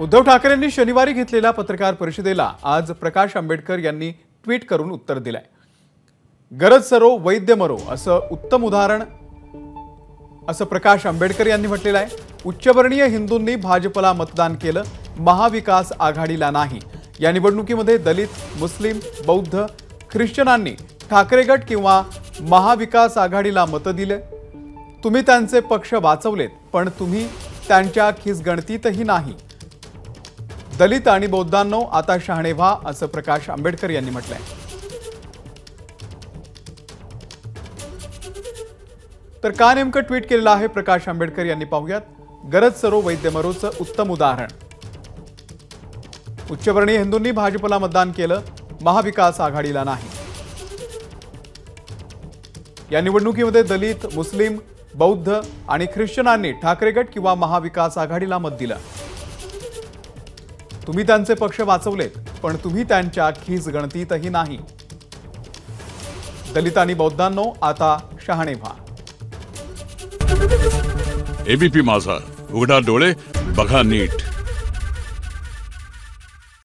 उद्धव ठाकरेंनी शनिवारी घेतलेल्या पत्रकार परिषदेला आज प्रकाश आंबेडकर यांनी ट्विट करून उत्तर दिलंय। गरज सरो वैद्य मरो असं उत्तम उदाहरण असं प्रकाश आंबेडकर यांनी म्हटलेलं आहे। उच्चवर्णीय हिंदूंनी भाजपला मतदान केलं, महाविकास आघाडीला नाही। या निवडणुकीमध्ये दलित, मुस्लिम, बौद्ध, ख्रिश्चनांनी ठाकरे गट किंवा महाविकास आघाडीला मत दिले। तुम्ही त्यांचे पक्ष वाचवलेत, पण तुम्ही त्यांच्या खिसगणतीतही नाही। दलित आणि बौद्धांनो आता शहाणे व्हा असं प्रकाश आंबेडकर यांनी म्हटलंय। तर का नेमकं ट्विट केलेलं आहे प्रकाश आंबेडकर यांनी पाहूयात। गरज सरो वैद्य मरोचं उत्तम उदाहरण। उच्चवर्णीय हिंदूंनी भाजपला मतदान केलं, महाविकास आघाडीला नाही। या निवडणुकीमध्ये दलित, मुस्लिम, बौद्ध आणि ख्रिश्चनांनी ठाकरे गट किंवा महाविकास आघाडीला मत दिलं। तुम्ही त्यांचे पक्ष वाचवलेत, पण तुम्ही त्यांच्या खिसगणतीतही नाही। दलित आणि बौद्धांनो आता शहाणे व्हा। एबीपी माझा, उघडा डोळे बघा नीट।